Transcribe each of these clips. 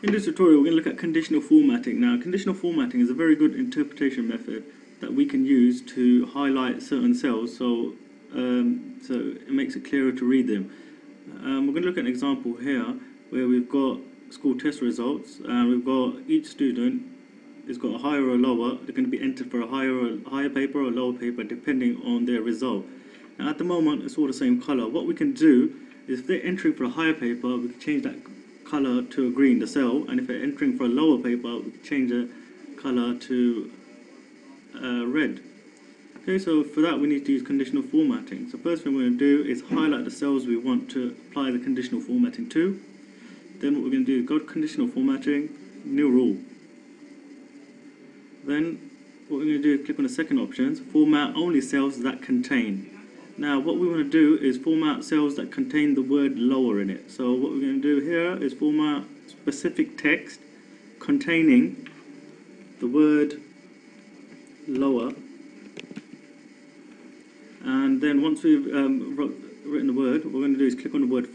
In this tutorial, we're going to look at conditional formatting. Now, conditional formatting is a very good interpretation method that we can use to highlight certain cells, so it makes it clearer to read them. We're going to look at an example here where we've got school test results, and we've got each student has got a higher or lower. They're going to be entered for a higher paper or lower paper depending on their result. Now, at the moment, it's all the same color. What we can do is, if they're entering for a higher paper, we can change that color to a green, the cell, and if they're entering for a lower paper, we can change the color to red. Okay, so for that we need to use conditional formatting. So first thing we're going to do is highlight the cells we want to apply the conditional formatting to. Then what we're going to do is go to conditional formatting, new rule. Then what we're going to do is click on the second option, format only cells that contain. Now what we want to do is format cells that contain the word lower in it. So what we're going to do here is format specific text containing the word lower. And then once we've written the word, what we're going to do is click on the word,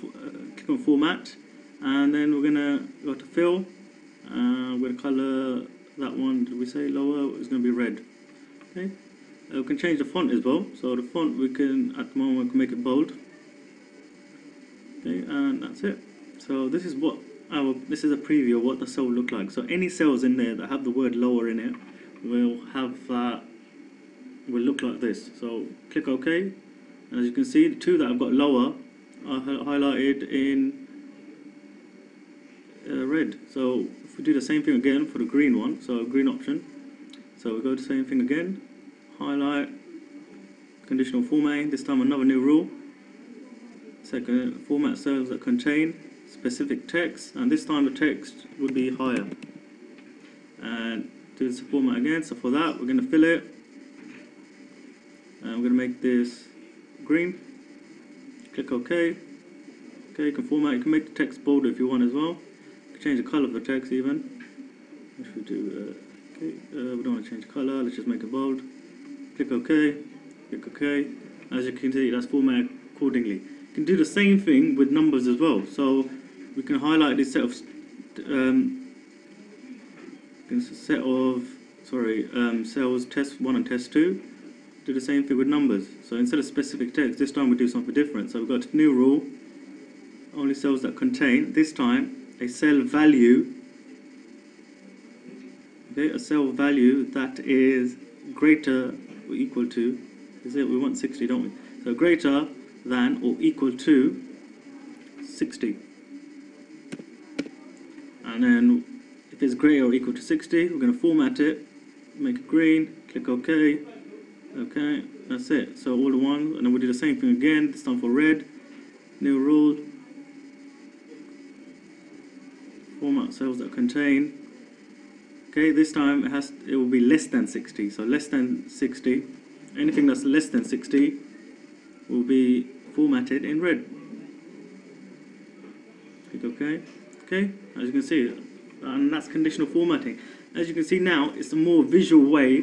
click on format, and then we're going to go to fill. We're going to color that one, did we say lower? It's going to be red. Okay. We can change the font as well. So the font we can, at the moment, we can make it bold. Okay, and that's it. So this is what this is a preview of what the cell will look like. So any cells in there that have the word lower in it will look like this. So click OK, and as you can see, the two that I've got lower are highlighted in red. So if we do the same thing again for the green one, so green option. So we go to the same thing again. Highlight, conditional formatting, this time another new rule. Second, format cells that contain specific text, and this time the text would be higher. And do this format again, so for that we're going to fill it, and we're going to make this green. Click OK. Okay, you can format, you can make the text bolder if you want as well. You can change the color of the text even. If we do, we don't want to change color, let's just make it bold. Click OK, click OK. As you can see, that's formatted accordingly. You can do the same thing with numbers as well. So we can highlight this set of cells test 1 and test 2. Do the same thing with numbers. So instead of specific text, this time we do something different. So we've got a new rule, only cells that contain, this time, a cell value. Okay, a cell value that is greater or equal to, we want 60, don't we? So greater than or equal to 60. And then if it's greater or equal to 60, we're going to format it, make it green, click OK. Okay, that's it. So all the one, and then we do the same thing again, this time for red. New rule, format cells that contain. Okay, this time it will be less than 60. So less than 60. Anything that's less than 60 will be formatted in red. Click OK. Okay, as you can see, and that's conditional formatting. As you can see now, it's a more visual way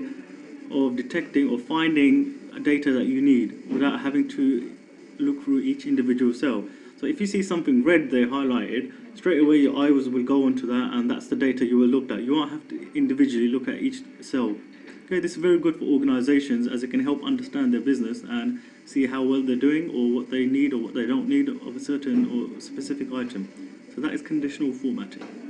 of detecting or finding data that you need without having to look through each individual cell. So if you see something red there highlighted, straight away your eyes will go onto that, and that's the data you will look at. You won't have to individually look at each cell. Okay, this is very good for organizations, as it can help understand their business and see how well they're doing, or what they need or what they don't need of a certain or specific item. So that is conditional formatting.